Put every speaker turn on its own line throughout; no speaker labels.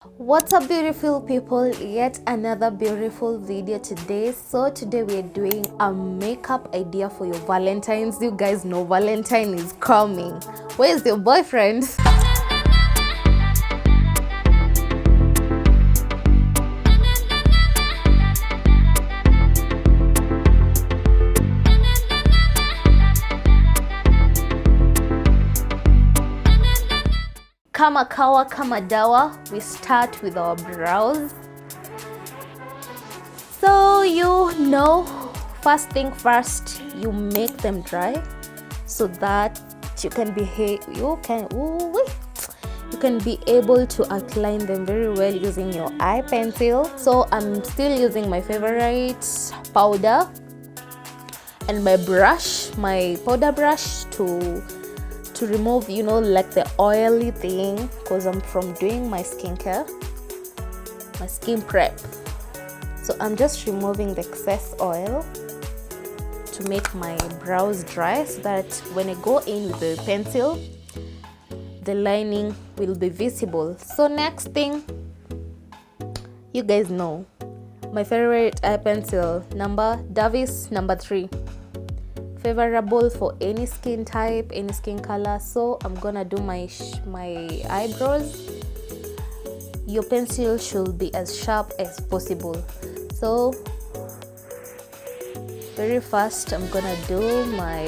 What's up, beautiful people? Yet another beautiful video today. So today we're doing a makeup idea for your Valentine's. You guys know Valentine is coming. Where's your boyfriend? Kama kawa kama dawa, we start with our brows. So first thing first, you make them dry so that you can be able to outline them very well using your eye pencil. So I'm still using my favorite powder and my brush, my powder brush to remove like the oily thing, because I'm from doing my skincare, my skin prep. So I'm just removing the excess oil to make my brows dry so that when I go in with the pencil, the lining will be visible. So next thing, you guys know my favorite eye pencil, Davis number 3. Favorable for any skin type, any skin color. So I'm gonna do my eyebrows. Your pencil should be as sharp as possible. So very fast I'm gonna do my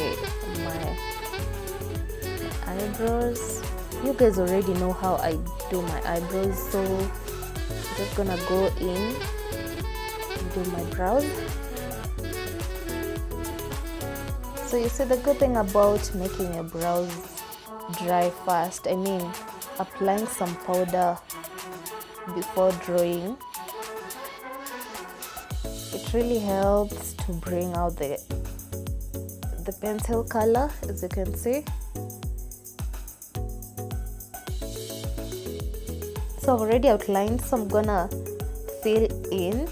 eyebrows. You guys already know how I do my eyebrows, so I'm just gonna go in and do my brows. So you see, the good thing about making your brows dry fast, I mean applying some powder before drawing, it really helps to bring out the pencil color, as you can see. So I've already outlined, so I'm gonna fill in.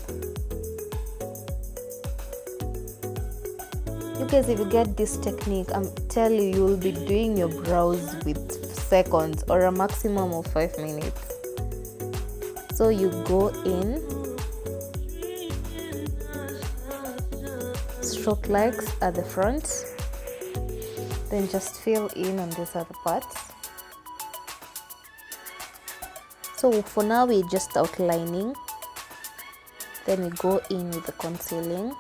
You guys, if you get this technique, I'm telling you, you'll be doing your brows with seconds or a maximum of 5 minutes. So you go in, stroke legs at the front, then just fill in on these other parts. So for now we're just outlining, then we go in with the concealing.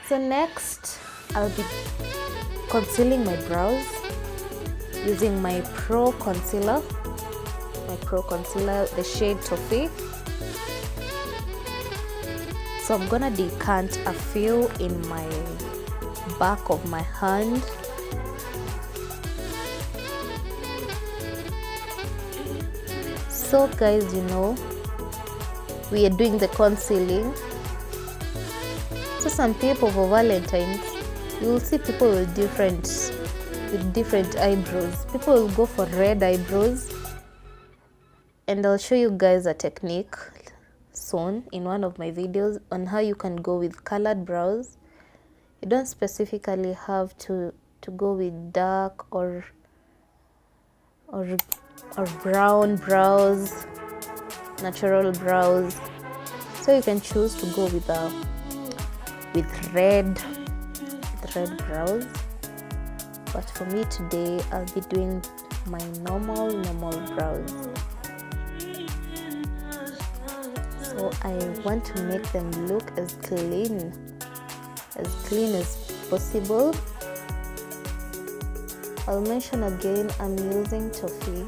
So next, I'll be concealing my brows using my Pro Concealer, the shade Toffee. So I'm gonna decant a few in my back of my hand. So guys, we are doing the concealing. So some people for Valentine's, you will see people with different eyebrows. People will go for red eyebrows, and I'll show you guys a technique soon in one of my videos on how you can go with colored brows. You don't specifically have to go with dark or brown brows, natural brows. So you can choose to go with red brows, but for me today I'll be doing my normal brows. So I want to make them look as clean as possible. I'll mention again, I'm using Toffee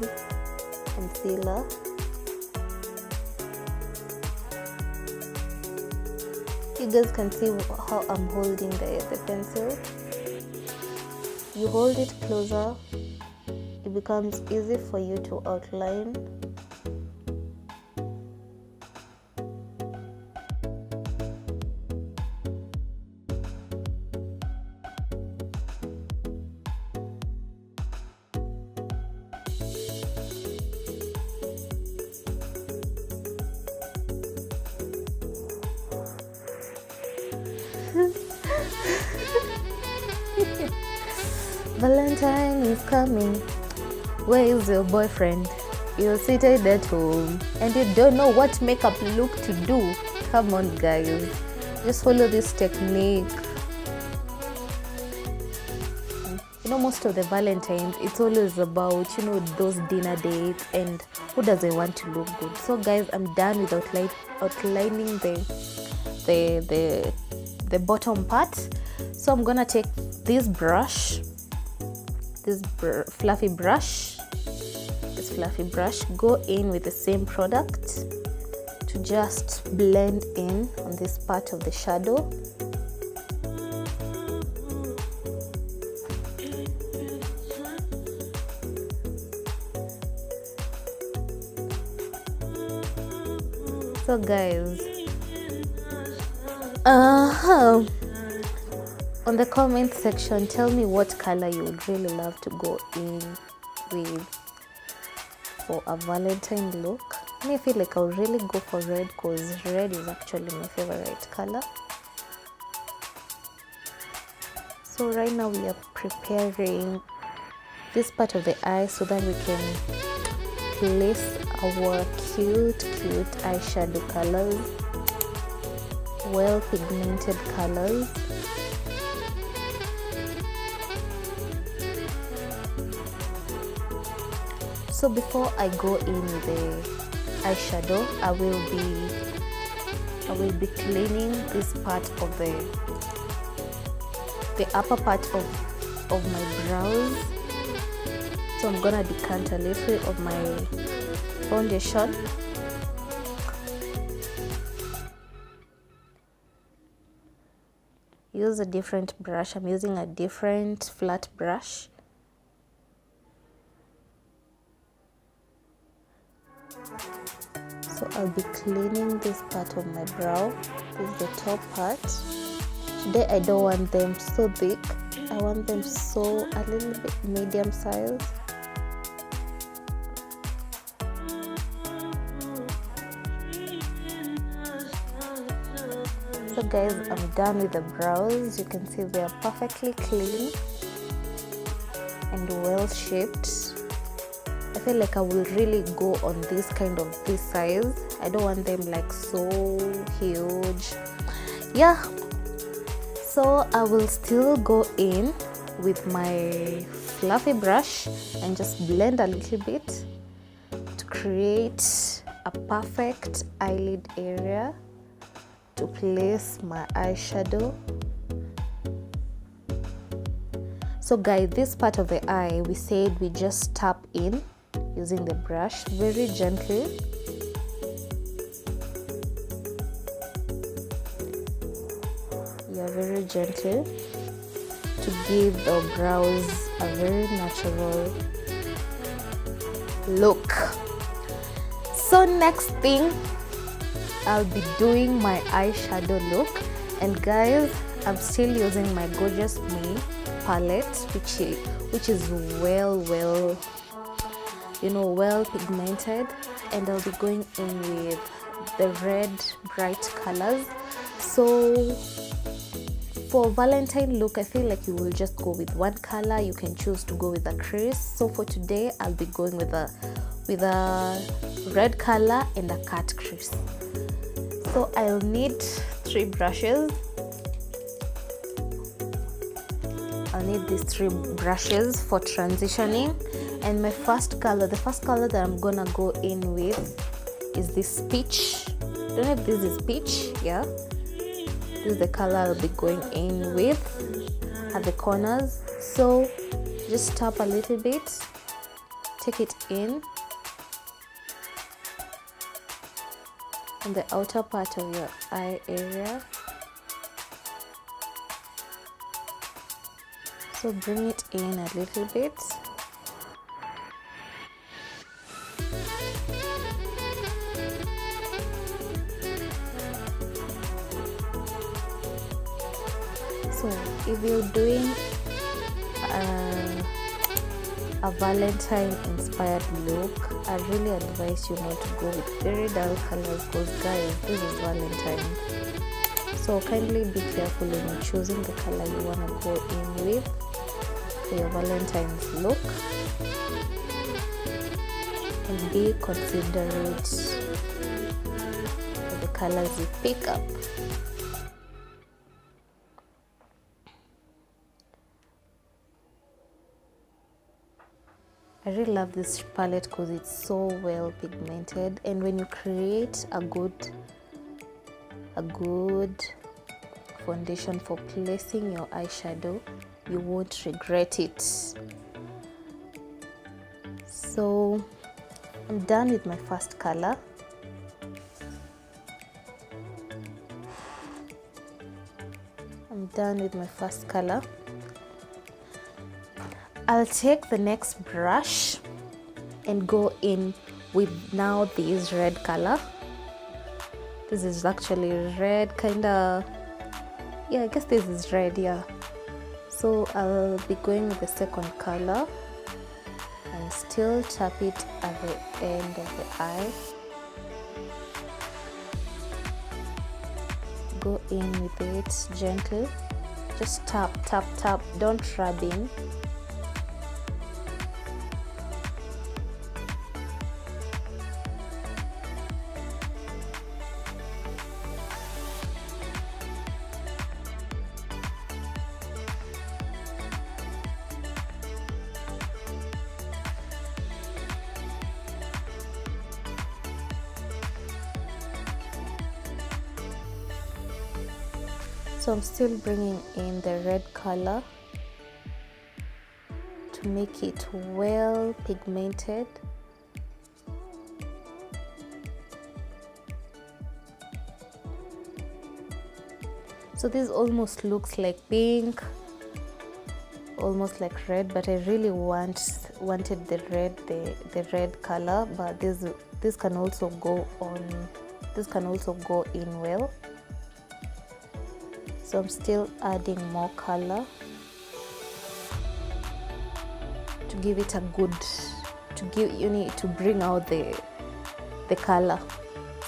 concealer. You guys can see how I'm holding the pencil. You hold it closer, it becomes easy for you to outline. Valentine is coming. Where is your boyfriend? You're seated at home and you don't know what makeup look to do. Come on guys, just follow this technique. You know, most of the Valentines, it's always about, you know, those dinner dates and who doesn't want to look good. So guys, I'm done with outlining the bottom part. So I'm gonna take this brush, this fluffy brush, go in with the same product to just blend in on this part of the shadow. So guys, on the comment section, tell me what color you would really love to go in with for a Valentine look. I feel like I would really go for red because red is actually my favorite color. So right now we are preparing this part of the eye so that we can place our cute eyeshadow colors, well pigmented colors. So before I go in with the eyeshadow, I will be cleaning this part of the upper part of my brows. So I'm gonna decant a little of my foundation. Use a different brush. I'm using a different flat brush. So I'll be cleaning this part of my brow. This is the top part. Today I don't want them so thick. I want them so a little bit medium size. So guys, I'm done with the brows. You can see they are perfectly clean and well shaped. I feel like I will really go on this size. I don't want them like so huge. Yeah, so I will still go in with my fluffy brush and just blend a little bit to create a perfect eyelid area to place my eyeshadow. So guys, this part of the eye, we said we just tap in using the brush very gently. Yeah, very gently to give the brows a very natural look. So next thing, I'll be doing my eyeshadow look, and guys, I'm still using my Gorgeous Me palette, which is well pigmented, and I'll be going in with the red bright colors. So for Valentine look, I feel like you will just go with one color. You can choose to go with a crease. So for today, I'll be going with a red color and a cut crease. So I'll need 3 brushes. I'll need these 3 brushes for transitioning. And my first color, the first color that I'm gonna go in with is this peach. Don't know if this is peach. Yeah, this is the color I'll be going in with at the corners. So just tap a little bit, take it in the outer part of your eye area. So bring it in a little bit. So if you're doing a Valentine inspired look, I really advise you not to go with very dull colors because guys, this is Valentine. So kindly be careful when you're choosing the color you want to go in with. for your Valentine's look, and be considerate for the colors you pick up. I really love this palette because it's so well pigmented, and when you create a good foundation for placing your eyeshadow, you won't regret it. So I'm done with my first color. I'll take the next brush and go in with now this red color. This is actually red, kinda, yeah, I guess this is red, yeah. So I'll be going with the second color and still tap it at the end of the eye. Go in with it gently, just tap, tap, tap, don't rub in. So I'm still bringing in the red color to make it well pigmented. So this almost looks like pink, almost like red, but I really wanted the red color, but this can also go in well. So I'm still adding more color to give it a good, you need to bring out the color.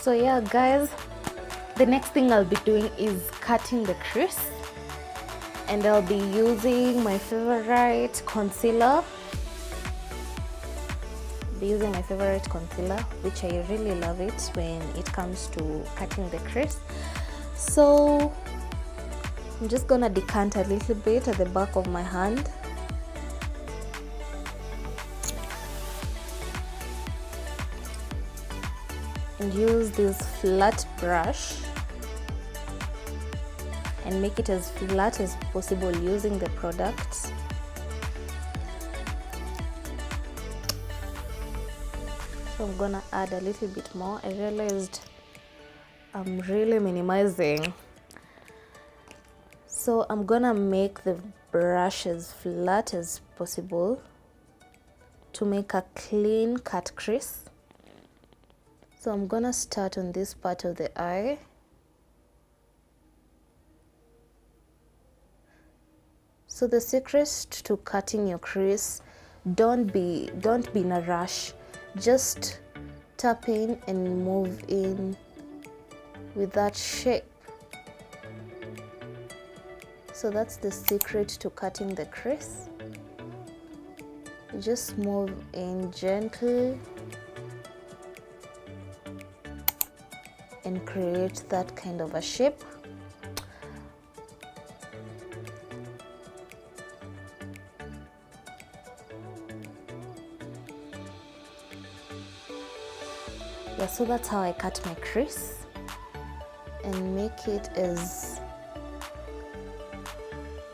So yeah guys, the next thing I'll be doing is cutting the crease, and I'll be using my favorite concealer. Which I really love it when it comes to cutting the crease. So I'm just gonna decant a little bit at the back of my hand. And use this flat brush and make it as flat as possible using the product. So I'm gonna add a little bit more. I realized I'm really minimizing. So I'm gonna make the brush as flat as possible to make a clean cut crease. So I'm gonna start on this part of the eye. So the secret to cutting your crease, don't be in a rush. Just tap in and move in with that shape. So that's the secret to cutting the crease. You just move in gently and create that kind of a shape. Yeah, so that's how I cut my crease and make it as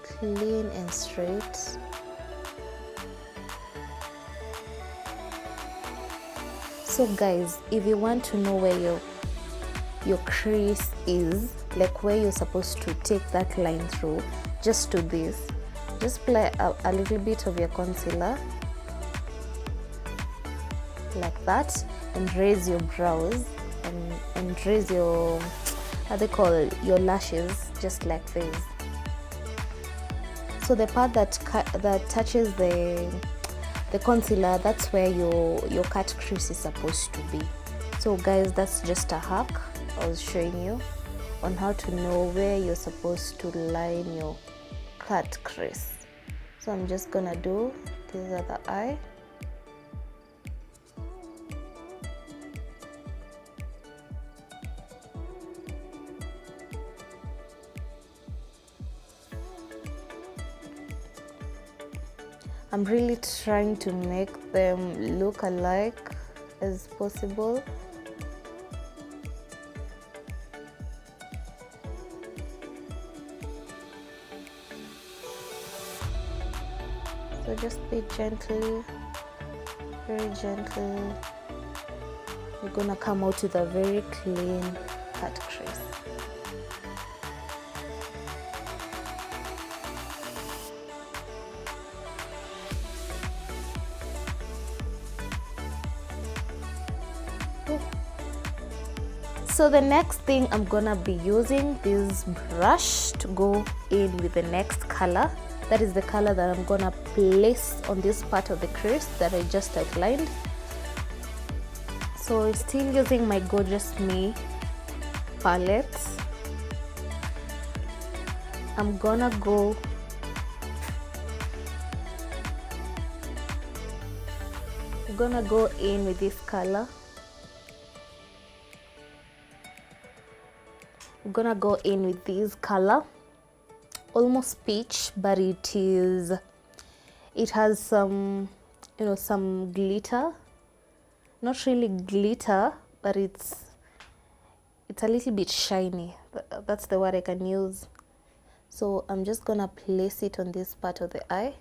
clean and straight. So guys, if you want to know where your crease is, like where you're supposed to take that line through, just do this. Just apply a little bit of your concealer like that, and raise your brows and raise your, how they call it, your lashes, just like this. So the part that touches the concealer, that's where your cut crease is supposed to be. So guys, that's just a hack I was showing you on how to know where you're supposed to line your cut crease. So So I'm just gonna do this other eye. I'm really trying to make them look alike as possible. So just be gentle, very gentle. We're gonna come out with a very clean cut crease. So the next thing, I'm gonna be using this brush to go in with the next color. That is the color that I'm gonna place on this part of the crease that I just outlined. So still using my Gorgeous Me palette. I'm gonna go in with this color. I'm gonna go in with this color, almost peach, but it has some, you know, some glitter. Not really glitter, but it's a little bit shiny. That's the word I can use. So I'm just gonna place it on this part of the eye.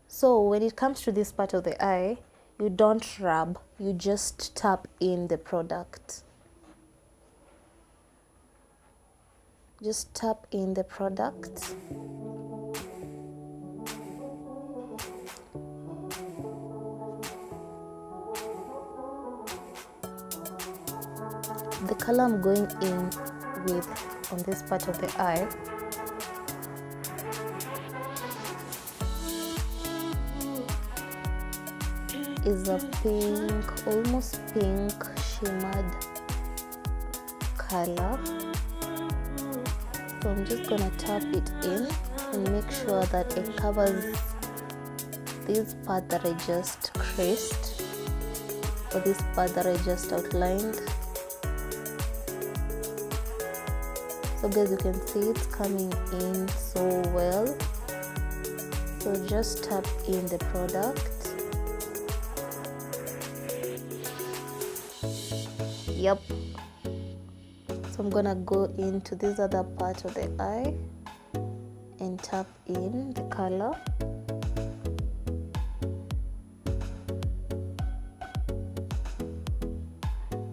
So when it comes to this part of the eye, you don't rub, you just tap in the product. Just tap in the product. The color I'm going in with on this part of the eye is a pink, almost pink shimmered color. So I'm just gonna tap it in and make sure that it covers this part that I just creased, or this part that I just outlined. So guys, you can see it's coming in so well. So just tap in the product. Yep. So I'm gonna go into this other part of the eye and tap in the color.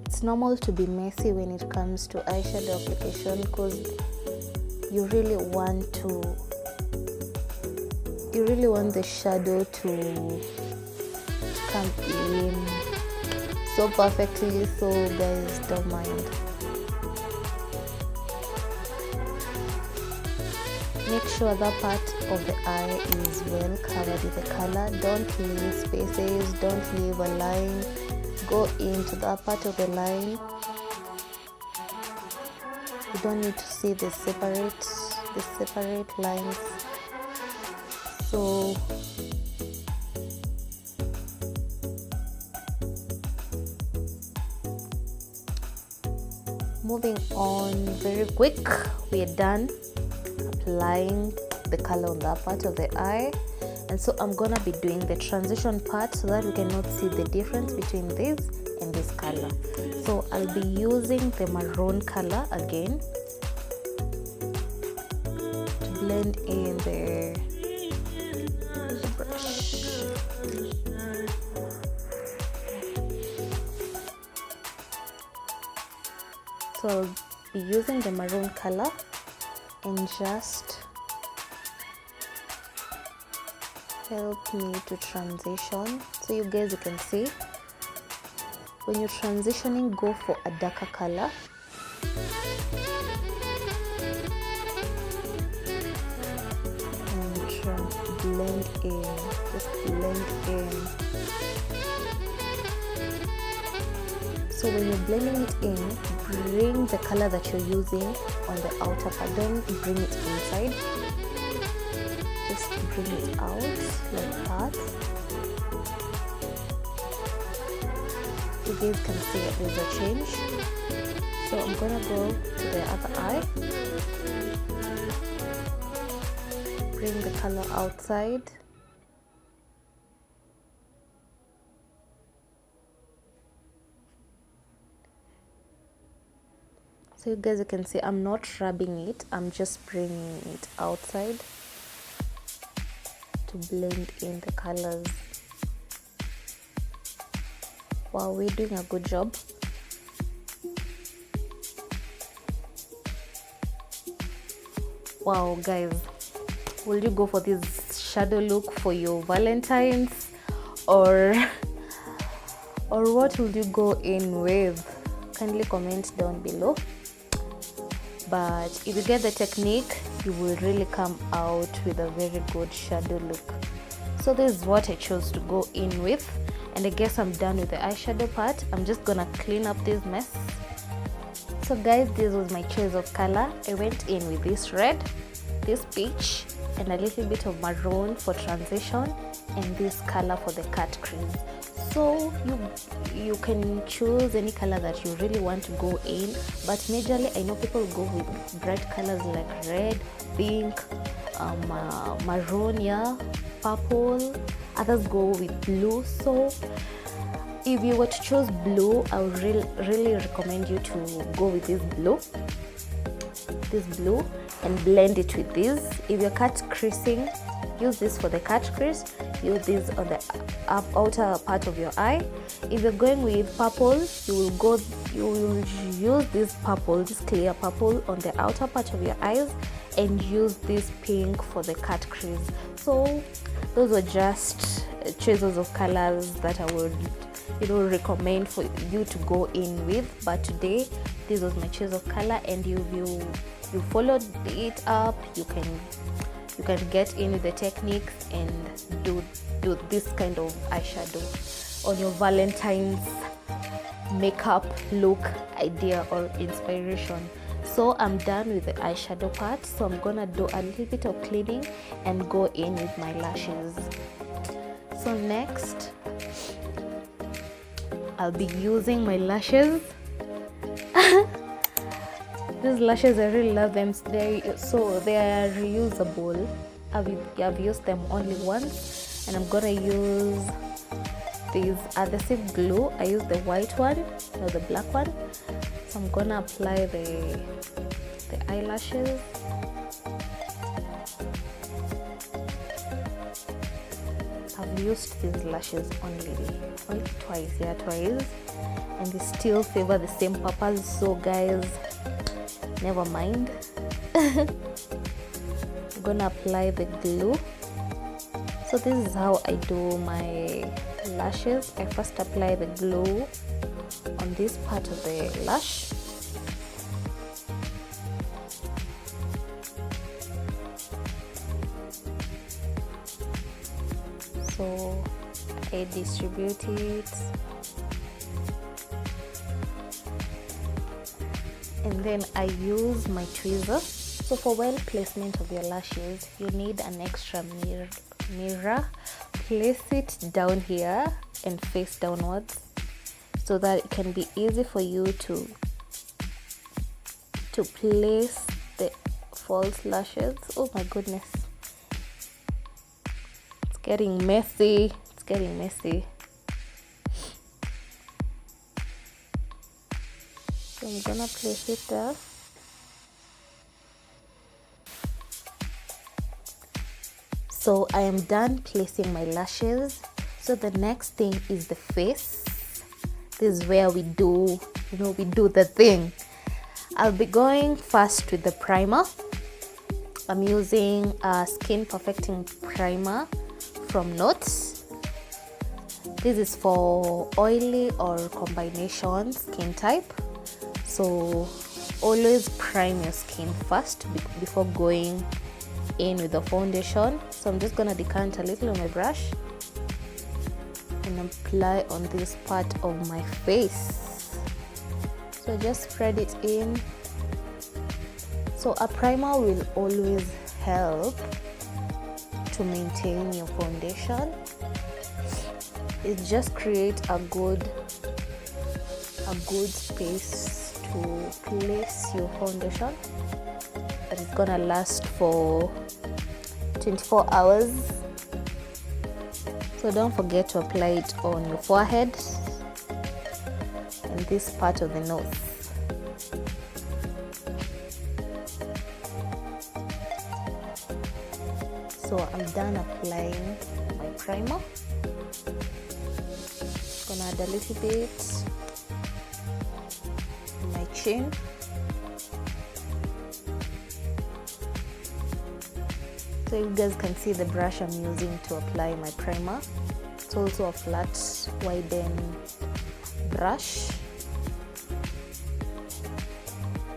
It's normal to be messy when it comes to eyeshadow application because you really want the shadow to come in so perfectly, so guys, don't mind. Make sure that part of the eye is well covered with the color. Don't leave spaces, don't leave a line. Go into that part of the line. You don't need to see the separate lines. So moving on very quick, we are done applying the color on that part of the eye, and so I'm gonna be doing the transition part so that we cannot see the difference between this and this color. So I'll be using the maroon color again to blend in the brush. So I'll be using the maroon color and just help me to transition. So you guys, you can see when you're transitioning, go for a darker color. And blend in, just blend in. So when you're blending it in, bring the color that you're using on the outer part. Don't bring it inside. Just bring it out like that. You guys can see there's a change. So I'm gonna go to the other eye, bring the color outside. So you guys, you can see I'm not rubbing it, I'm just bringing it outside to blend in the colors. Wow, we're doing a good job. Wow guys, will you go for this shadow look for your Valentine's, or what will you go in with? Kindly comment down below. But if you get the technique, you will really come out with a very good shadow look. So this is what I chose to go in with, and I guess I'm done with the eyeshadow part. I'm just gonna clean up this mess. So guys, this was my choice of color. I went in with this red, this peach, and a little bit of maroon for transition, and this color for the cut crease. So you can choose any color that you really want to go in, but majorly I know people go with bright colors like red, pink, maroon, yeah, purple. Others go with blue. So if you were to choose blue, I would really recommend you to go with this blue and blend it with this. If you're cut creasing, use this for the cut crease. Use this on the outer part of your eye. If you're going with purple, you will use this purple, this clear purple, on the outer part of your eyes, and use this pink for the cut crease. So those were just choices of colors that I would recommend for you to go in with. But today this was my choice of color, and you followed it up, you can get in with the techniques and do this kind of eyeshadow on your Valentine's makeup look idea or inspiration. So I'm done with the eyeshadow part, so I'm gonna do a little bit of cleaning and go in with my lashes. So next I'll be using my lashes. These lashes, I really love them. They are reusable. I've used them only once, and I'm gonna use this adhesive glue. I use the white one, not the black one. So I'm gonna apply the eyelashes. I've used these lashes only twice, and they still favor the same purpose. So guys, never mind. I'm gonna apply the glue. So this is how I do my lashes. I first apply the glue on this part of the lash. So I distribute it, and then I use my tweezer. So for well placement of your lashes, you need an extra mirror. Place it down here and face downwards, so that it can be easy for you to place the false lashes. Oh my goodness, it's getting messy. So I'm gonna place it there. So I am done placing my lashes. So the next thing is the face. This is where we do the thing. I'll be going first with the primer. I'm using a skin perfecting primer from Notes. This is for oily or combination skin type. So always prime your skin first before going in with the foundation. So I'm just gonna decant a little on my brush and apply on this part of my face. So just spread it in. So a primer will always help to maintain your foundation is just create a good space to place your foundation that is gonna last for 24 hours. So don't forget to apply it on your forehead and this part of the nose. So I'm done applying my primer. Gonna add a little bit on my chin. So you guys can see the brush I'm using to apply my primer. It's also a flat widen brush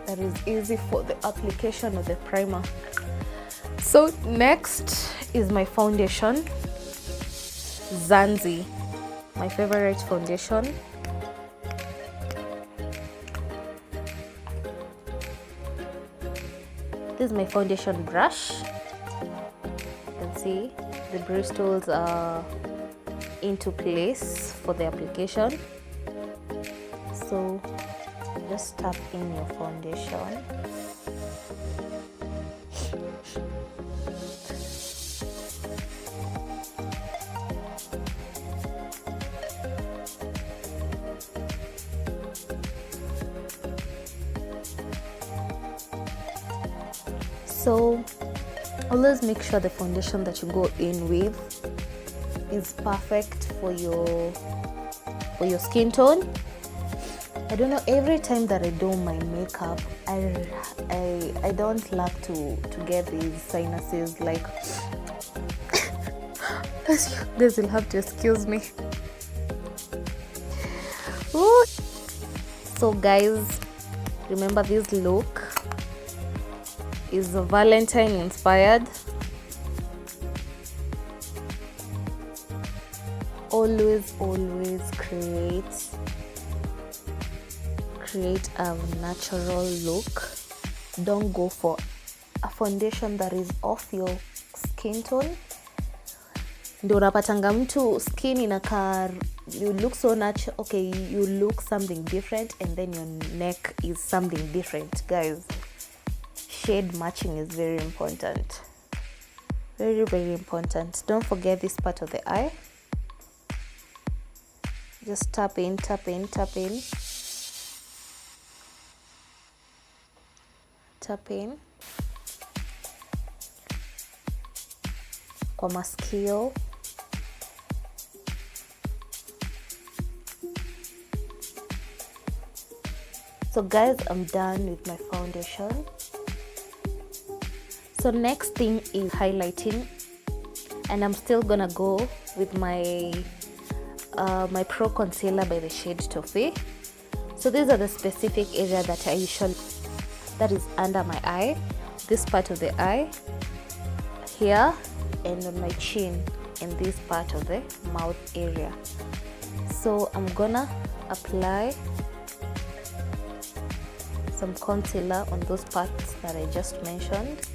that is easy for the application of the primer. So next is my foundation, Zanzi, my favorite foundation. This is my foundation brush. You can see the bristles are into place for the application. So just tap in your foundation. So always make sure the foundation that you go in with is perfect for your skin tone. I don't know, every time that I do my makeup, I don't like to get these sinuses, like this will have to excuse me. Ooh. So guys, remember this look is Valentine inspired. Always create a natural look. Don't go for a foundation that is off your skin tone. Ndio unapatanga mtu skin inakaa, you look so natural, okay, you look something different, and then your neck is something different. Guys, shade matching is very important, very important. Don't forget this part of the eye. Just tap in kwa masikio. So guys, I'm done with my foundation. So next thing is highlighting, and I'm still gonna go with my my Pro Concealer by the shade Toffee. So these are the specific area that I usually, that is under my eye, this part of the eye, here, and on my chin, and this part of the mouth area. So I'm gonna apply some concealer on those parts that I just mentioned.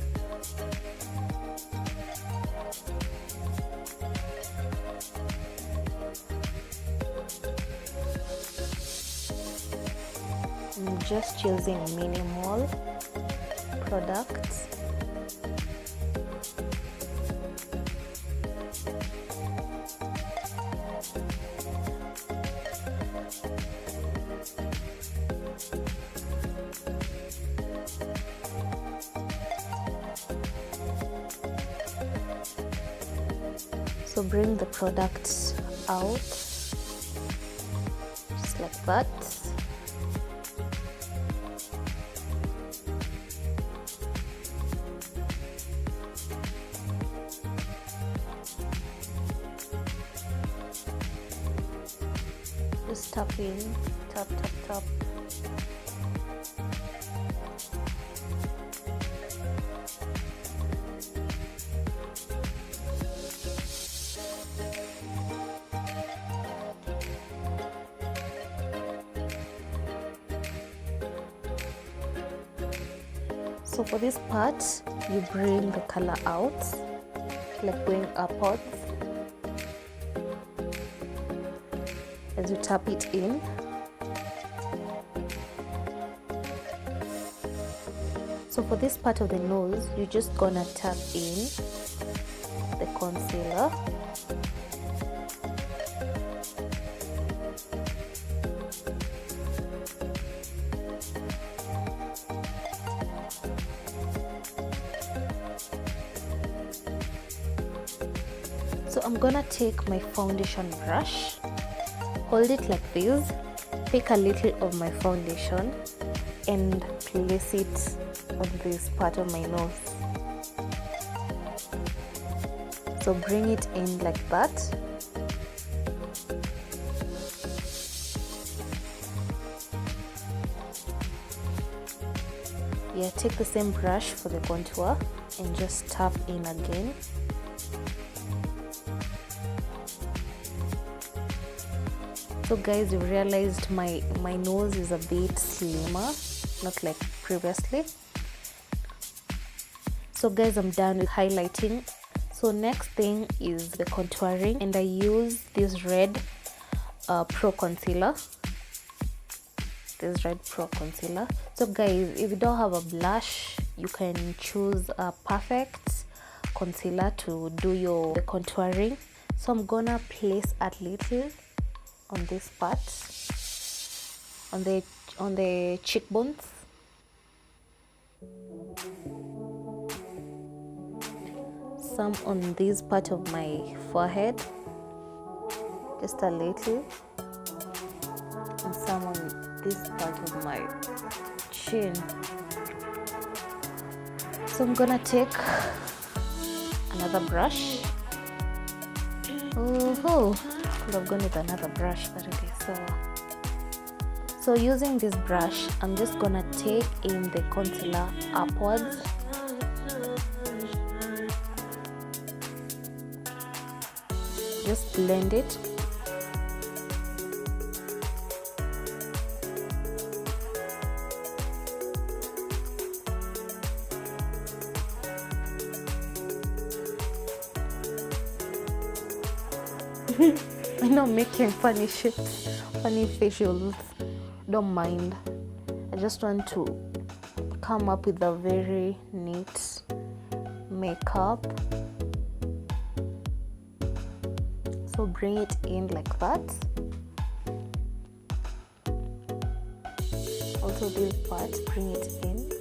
I'm just using minimal products. So bring the products out just like that. Just tap in, tap. So for this part, you bring the color out like going upwards as you tap it in. So for this part of the nose, you're just gonna tap in the concealer. So I'm gonna take my foundation brush, hold it like this, pick a little of my foundation and place it on this part of my nose. So bring it in like that. Yeah, take the same brush for the contour and just tap in again. So guys, you realized my nose is a bit slimmer, not like previously. So guys, I'm done with highlighting. So next thing is the contouring, and I use this red Pro Concealer. So guys, if you don't have a blush, you can choose a perfect concealer to do the contouring. So I'm gonna place a little on this part, on the cheekbones. Some on this part of my forehead, just a little, and some on this part of my chin. So I'm gonna take another brush. Oh, could have gone with another brush, but okay. So using this brush, I'm just gonna take in the concealer upwards. Just blend it. I know I'm making funny shapes, funny facials. Don't mind. I just want to come up with a very neat makeup. So bring it in like that. Also this part, bring it in.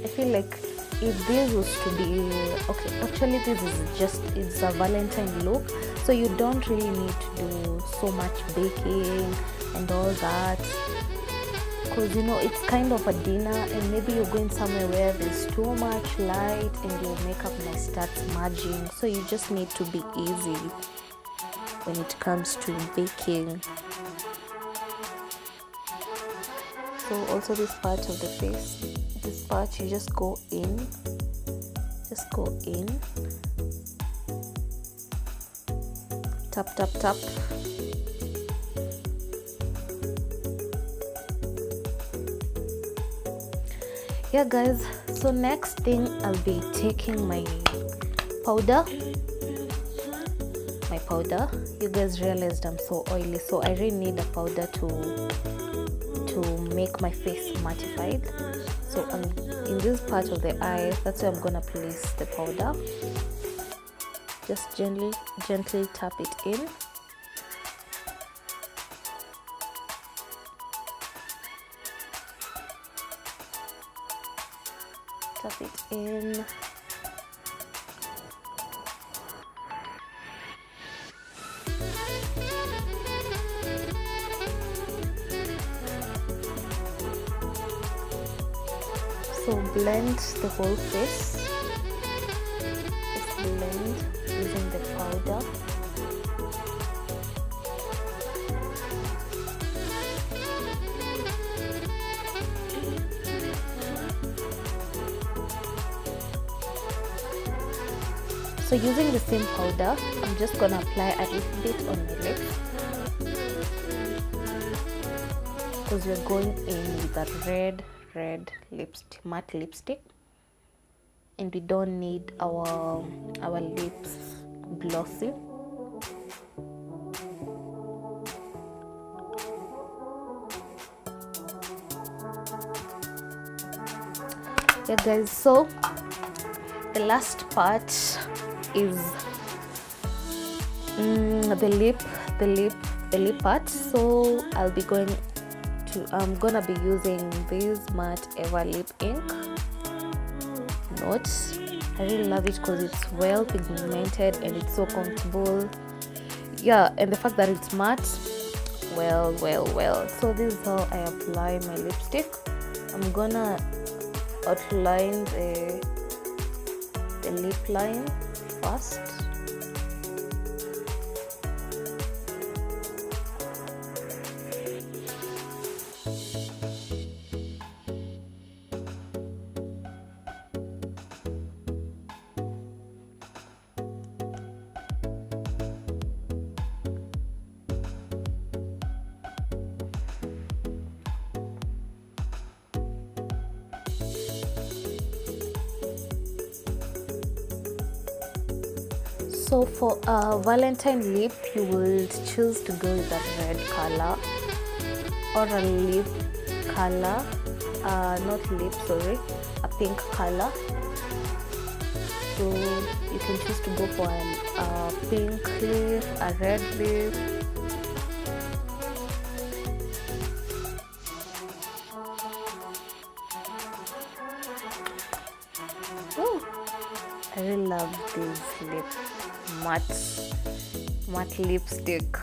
I feel like if this was to be okay, actually this is it's a Valentine look, so you don't really need to do so much baking and all that, because you know it's kind of a dinner and maybe you're going somewhere where there's too much light and your makeup might start smudging. So you just need to be easy when it comes to baking. So also this part of the face, this part you just go in, tap tap tap. Yeah guys, so next thing I'll be taking my powder. You guys realized I'm so oily, so I really need a powder to make my face mattified. So in this part of the eye, that's where I'm gonna place the powder. Just gently tap it in. Tap it in. So blend the whole face. Just blend using the powder. So using the same powder, I'm just gonna apply a little bit on my lips, because we're going in with that red red lipstick, matte lipstick, and we don't need our lips glossy. Yeah guys, so the last part is the lip part. So I'm gonna be using this matte Ever lip ink. Notes, I really love it because it's well pigmented and it's so comfortable. Yeah, and the fact that it's matte, well. So this is how I apply my lipstick. I'm gonna outline the lip line first. So for a Valentine lip, you will choose to go with a red color or a lip color, a pink color. So you can choose to go for a pink lip, a red lip. Oh, I really love this lip matte lipstick.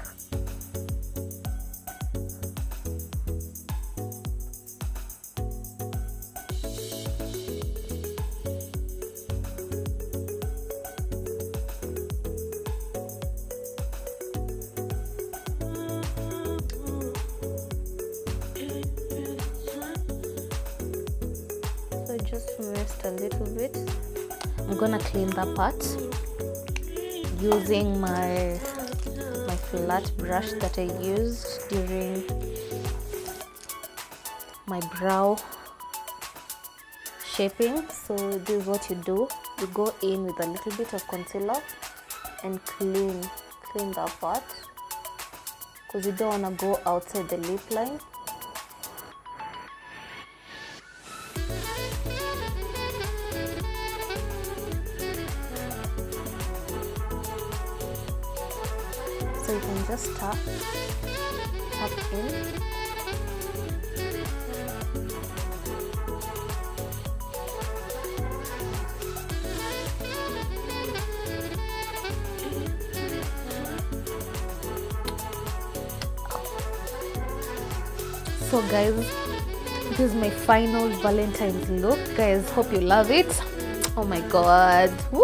So just rest a little bit. I'm gonna clean that part using my flat brush that I used during my brow shaping. So this is what you do. You go in with a little bit of concealer and clean that part, because you don't want to go outside the lip line. So you can just tap in. So guys, this is my final Valentine's look. Guys, hope you love it. Oh my god. Woo!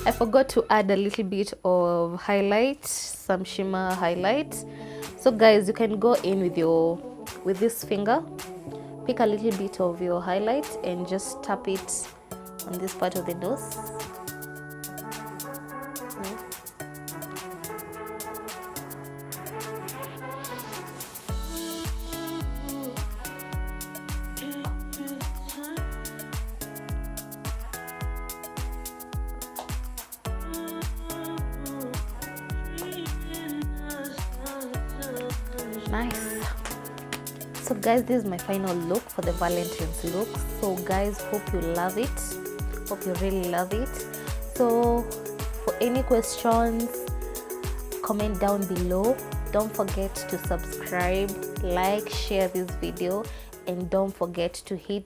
I forgot to add a little bit of highlights, some shimmer highlights. So guys, you can go in with this finger, pick a little bit of your highlight and just tap it on this part of the nose. Nice. So guys, this is my final look for the Valentine's look. So guys, hope you love it, hope you really love it. So for any questions, comment down below. Don't forget to subscribe, like, share this video, and don't forget to hit the